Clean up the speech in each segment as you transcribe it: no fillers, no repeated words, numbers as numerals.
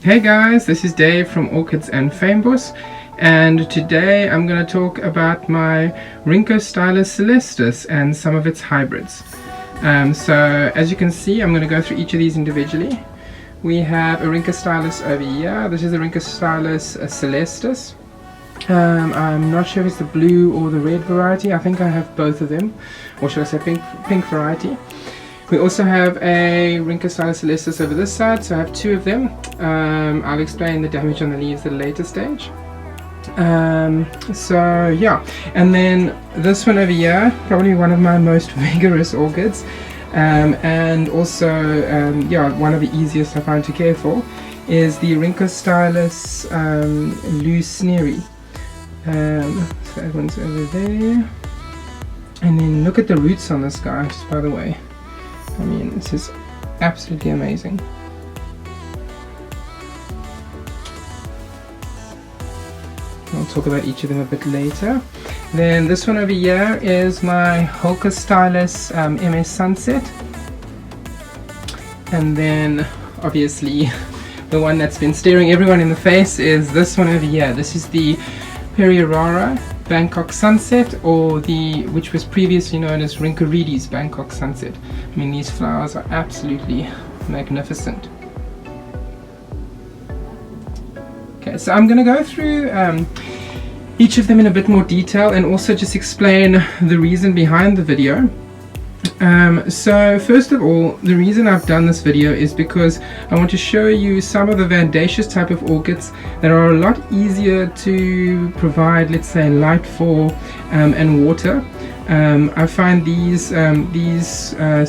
Hey guys, this is Dave from Orchids and Fynbos, and today I'm going to talk about my Rhynchostylis Coelestis and some of its hybrids. So as you can see, I'm going to go through each of these individually. We have a Rhynchostylis over here. This is a Rhynchostylis Coelestis. I'm not sure if it's the blue or the red variety. I think I have both of them, or should I say pink variety. We also have a Rhynchostylis Coelestis over this side, so I have two of them. I'll explain the damage on the leaves at a later stage. So yeah, and then this one over here, probably one of my most vigorous orchids, and also yeah, one of the easiest I find to care for, is the Rhynchostylis Lou Sneary. So that one's over there. And then look at the roots on this guy, just by the way. I mean, this is absolutely amazing. I'll talk about each of them a bit later. Then this one over here is my Holcostylis MS Sunset. And then obviously the one that's been staring everyone in the face is this one over here. This is the Perreiraara Bangkok Sunset, or which was previously known as Rhynchorides Bangkok Sunset. I mean, these flowers are absolutely magnificent. Okay, so I'm going to go through each of them in a bit more detail and also just explain the reason behind the video. So first of all, the reason I've done this video is because I want to show you some of the vandaceous type of orchids that are a lot easier to provide, let's say, light for and water. I find these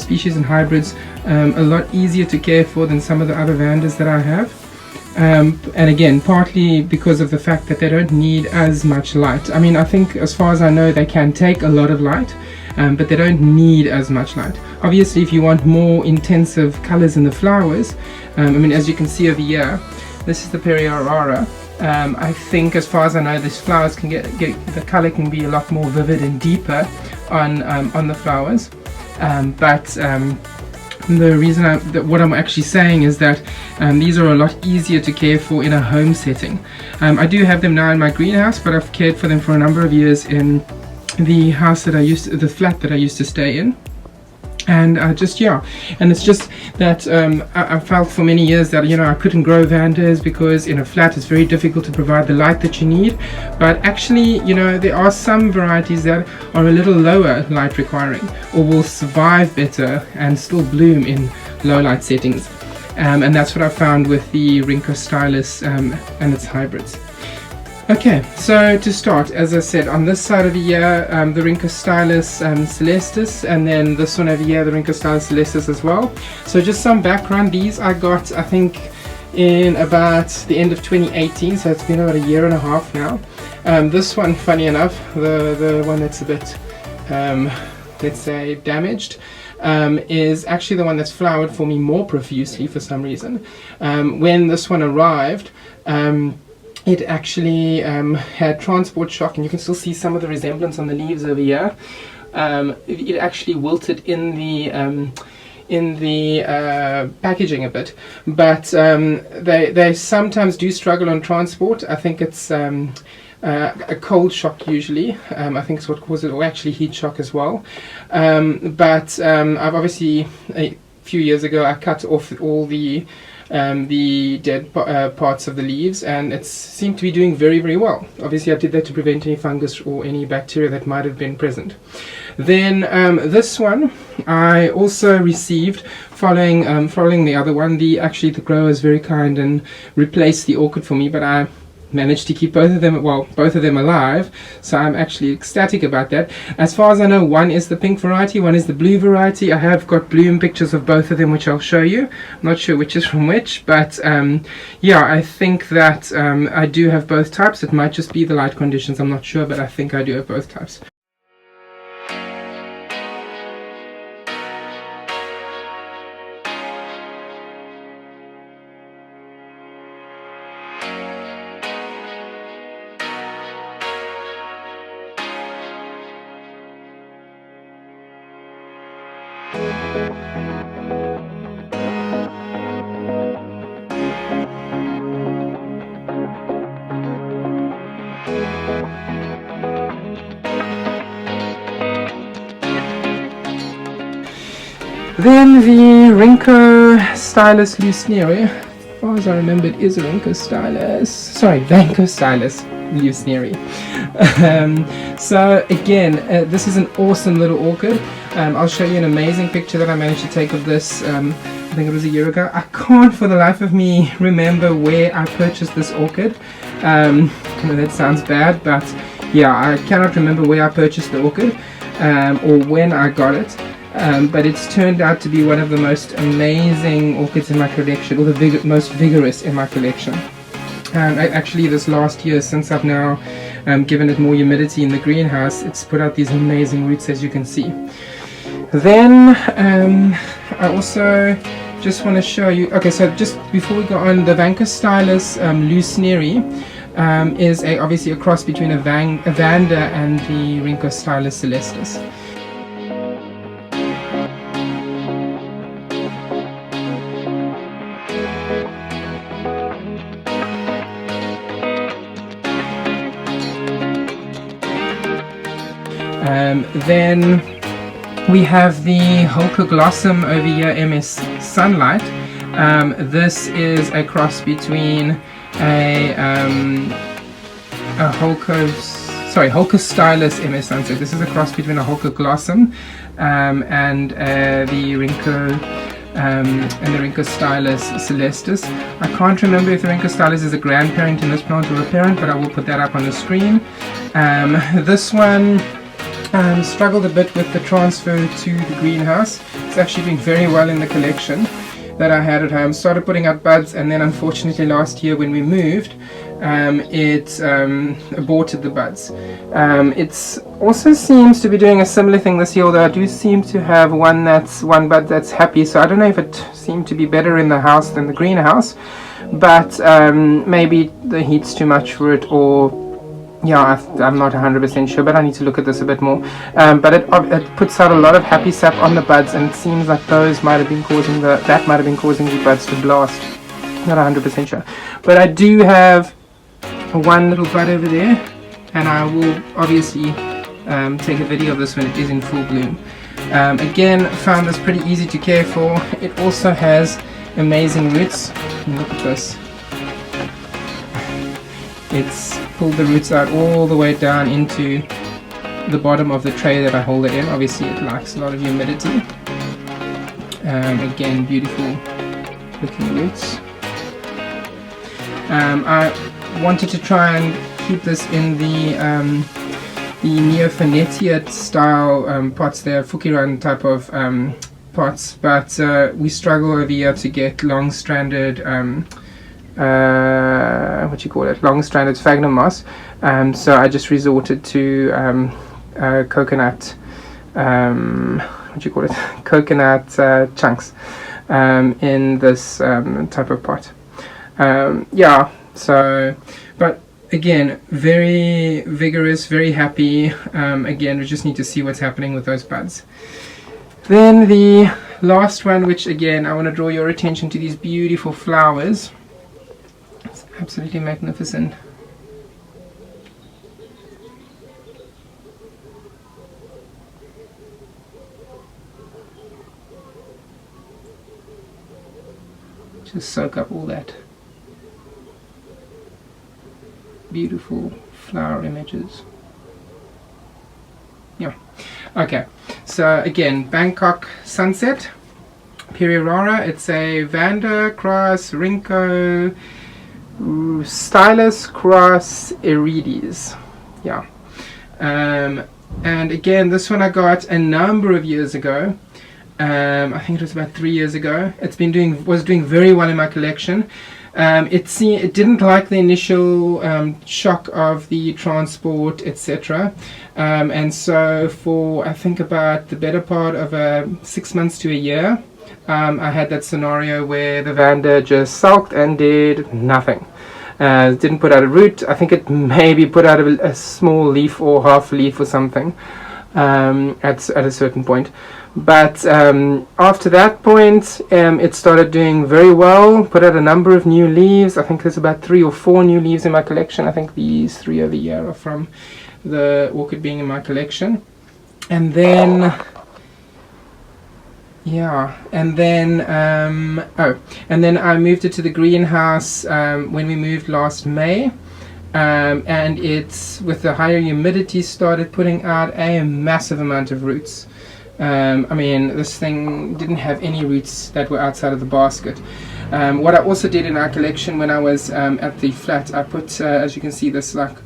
species and hybrids a lot easier to care for than some of the other vandas that I have. And again, partly because of the fact that they don't need as much light. I mean, I think as far as I know, they can take a lot of light, but they don't need as much light. Obviously, if you want more intensive colors in the flowers, I mean, as you can see over here, this is the Perreiraara. I think, as far as I know, these flowers can get the color can be a lot more vivid and deeper on the flowers. The reason what I'm actually saying is that these are a lot easier to care for in a home setting. I do have them now in my greenhouse, but I've cared for them for a number of years in the house that the flat that I used to stay in. And and it's just that I felt for many years that, you know, I couldn't grow vandas because in a flat it's very difficult to provide the light that you need. But actually, you know, there are some varieties that are a little lower light requiring, or will survive better and still bloom in low light settings. And that's what I found with the Rhynchostylis and its hybrids. Okay, so to start, as I said, on this side over here, the Rhynchostylis Coelestis, and then this one over here, the Rhynchostylis Coelestis as well. So just some background, these I got, I think, in about the end of 2018, so it's been about a year and a half now. This one, funny enough, the one that's a bit, let's say, damaged, is actually the one that's flowered for me more profusely for some reason. When this one arrived, it actually had transport shock, and you can still see some of the resemblance on the leaves over here. It actually wilted in the packaging a bit, but they sometimes do struggle on transport. I think it's a cold shock usually. I think it's what causes it, or actually heat shock as well. But I've obviously, a few years ago, I cut off all the dead parts of the leaves, and it seemed to be doing very, very well. Obviously I did that to prevent any fungus or any bacteria that might have been present. Then this one I also received following the other one. Actually the grower is very kind and replaced the orchid for me, but I managed to keep both of them alive, so I'm actually ecstatic about that. As far as I know, one is the pink variety, one is the blue variety. I have got bloom pictures of both of them, which I'll show you. I'm not sure which is from which, but yeah, I think that I do have both types. It might just be the light conditions, I'm not sure, but I think I do have both types. Then the Rhynchostylis Lou Sneary, as far as I remember it is a Vandachostylis Lou Sneary. So again, this is an awesome little orchid. I'll show you an amazing picture that I managed to take of this, I think it was a year ago. I can't for the life of me remember where I purchased this orchid. I know that sounds bad, but yeah, I cannot remember where I purchased the orchid or when I got it. But it's turned out to be one of the most amazing orchids in my collection, or the most vigorous in my collection. Actually, this last year, since I've now given it more humidity in the greenhouse, it's put out these amazing roots, as you can see. Then I also just want to show you, okay, so just before we go on, the Vandachostylis Lou Sneary is obviously a cross between a Vanda and the Rhynchostylis Coelestis. Then we have the Holcoglossum over here, MS Sunlight. This is a cross between a Holcostylis MS Sunset. This is a cross between a Holcoglossum and the Rhynchostylis Coelestis. I can't remember if the Rhynchostylis is a grandparent in this plant or a parent, but I will put that up on the screen. This one struggled a bit with the transfer to the greenhouse. It's actually doing very well in the collection that I had at home. Started putting out buds, and then unfortunately last year when we moved, it aborted the buds. It also seems to be doing a similar thing this year, although I do seem to have one bud that's happy, so I don't know if it seemed to be better in the house than the greenhouse, but maybe the heat's too much for it, or yeah, I'm not 100% sure, but I need to look at this a bit more. But it puts out a lot of happy sap on the buds, and it seems like those might have been causing the buds to blast. Not 100% sure, but I do have one little bud over there, and I will obviously take a video of this when it is in full bloom. Again, found this pretty easy to care for. It also has amazing roots. Look at this. It's pulled the roots out all the way down into the bottom of the tray that I hold it in. Obviously it likes a lot of humidity. Again, beautiful looking roots. I wanted to try and keep this in the Neofinetla style pots. They're Fukiran type of pots, but we struggle over here to get long-stranded long-stranded sphagnum moss, so I just resorted to coconut coconut chunks in this type of pot. Yeah, so, but again, very vigorous, very happy. Again, we just need to see what's happening with those buds. Then the last one, which again I want to draw your attention to these beautiful flowers. It's absolutely magnificent. Just soak up all that beautiful flower images. Yeah. Okay. So again, Bangkok Sunset, Perreiraara. It's a Vanda cross Rhynchostylis cross Orchids. Yeah. And again, this one I got a number of years ago. I think it was about 3 years ago. Was doing very well in my collection. It didn't like the initial shock of the transport, etc. And so for I think about the better part of 6 months to a year, I had that scenario where the Vanda just sulked and did nothing. Didn't put out a root. I think it maybe put out a small leaf or half leaf or something. at a certain point. But after that point, it started doing very well, put out a number of new leaves. I think there's about 3 or 4 new leaves in my collection. I think these 3 over here are from the orchid being in my collection. And then and then I moved it to the greenhouse when we moved last May. And it's, with the higher humidity, started putting out a massive amount of roots. I mean, this thing didn't have any roots that were outside of the basket. What I also did in our collection when I was at the flat, I put, as you can see, this like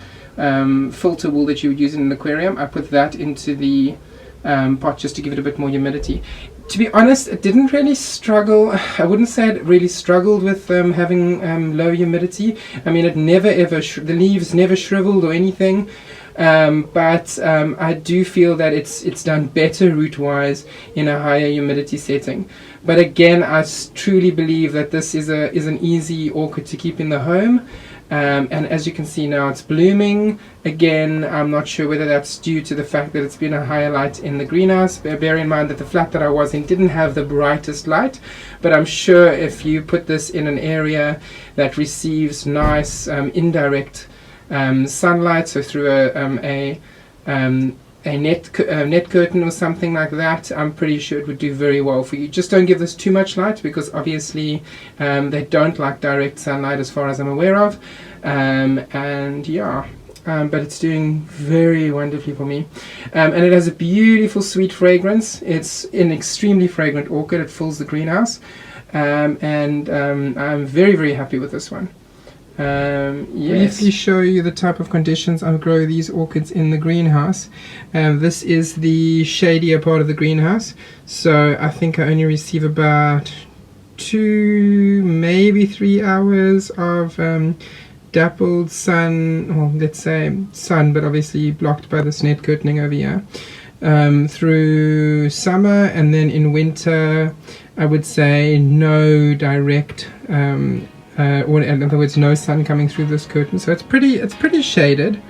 filter wool that you would use in an aquarium. I put that into the pot just to give it a bit more humidity. To be honest, it didn't really struggle. I wouldn't say it really struggled with having low humidity. I mean, it never ever, the leaves never shriveled or anything. But I do feel that it's done better root-wise in a higher humidity setting. But again, I truly believe that this is an easy orchid to keep in the home. And as you can see now, it's blooming. Again, I'm not sure whether that's due to the fact that it's been a higher light in the greenhouse. Bear in mind that the flat that I was in didn't have the brightest light, but I'm sure if you put this in an area that receives nice indirect sunlight, so through a net curtain or something like that, I'm pretty sure it would do very well for you. Just don't give this too much light, because obviously they don't like direct sunlight as far as I'm aware of. But it's doing very wonderfully for me. And it has a beautiful sweet fragrance. It's an extremely fragrant orchid. It fills the greenhouse. I'm very, very happy with this one. Briefly show you the type of conditions I grow these orchids in the greenhouse. This is the shadier part of the greenhouse, so I think I only receive about 2, maybe 3 hours of dappled sun, or let's say sun, but obviously blocked by this net curtaining over here, through summer. And then in winter I would say no direct or in other words, no sun coming through this curtain, so it's pretty shaded.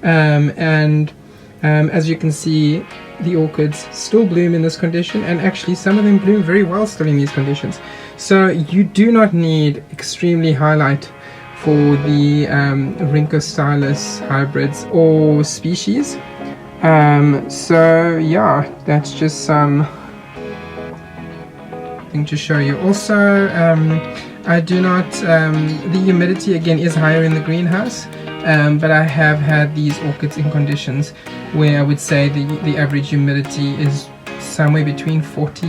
As you can see, the orchids still bloom in this condition, and actually some of them bloom very well still in these conditions. So you do not need extremely high light for the Rhynchostylis hybrids or species. So yeah, that's just some thing to show you. Also, I do not, the humidity again is higher in the greenhouse, but I have had these orchids in conditions where I would say the average humidity is somewhere between 40,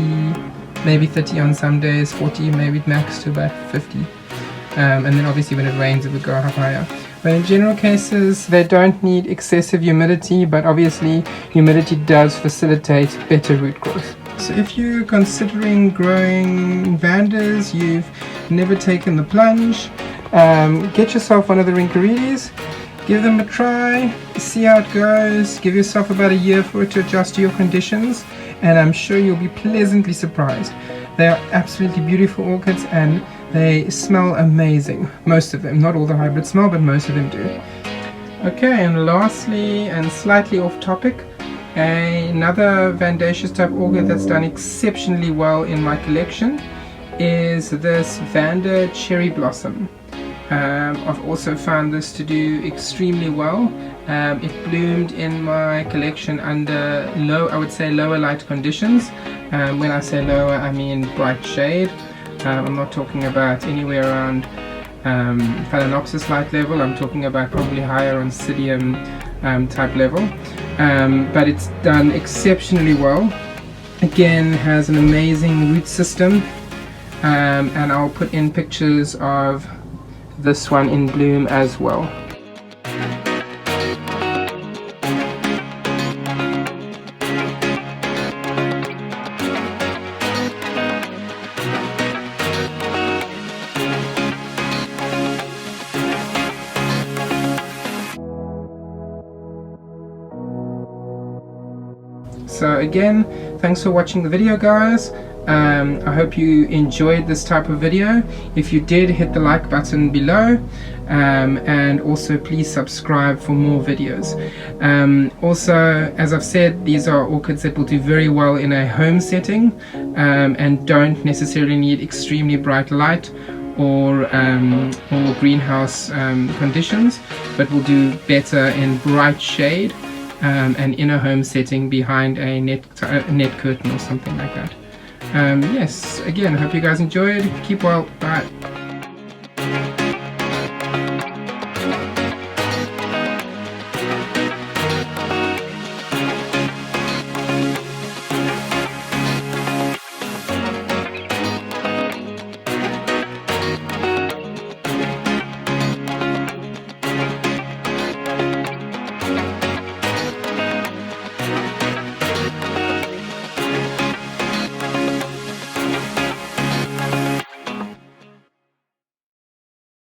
maybe 30 on some days, 40 maybe max to about 50. And then obviously when it rains it would go up higher. But in general cases they don't need excessive humidity, but obviously humidity does facilitate better root growth. So if you're considering growing Vandas, you've never taken the plunge, get yourself one of the Rhynchorides, give them a try, see how it goes, give yourself about a year for it to adjust to your conditions, and I'm sure you'll be pleasantly surprised. They are absolutely beautiful orchids and they smell amazing. Most of them, not all the hybrids smell, but most of them do. Okay, and lastly, and slightly off topic, another Vandaceous type orchid that's done exceptionally well in my collection is this Vanda cherry blossom. I've also found this to do extremely well. It bloomed in my collection under I would say lower light conditions. When I say lower, I mean bright shade. I'm not talking about anywhere around Phalaenopsis light level. I'm talking about probably higher on Psidium type level. But it's done exceptionally well. Again, has an amazing root system, and I'll put in pictures of this one in bloom as well. So again, thanks for watching the video, guys. I hope you enjoyed this type of video. If you did, hit the like button below, and also please subscribe for more videos. Also, as I've said, these are orchids that will do very well in a home setting, and don't necessarily need extremely bright light or greenhouse conditions, but will do better in bright shade and in a home setting behind a net curtain or something like that. Yes, again, hope you guys enjoyed. Keep well. Bye.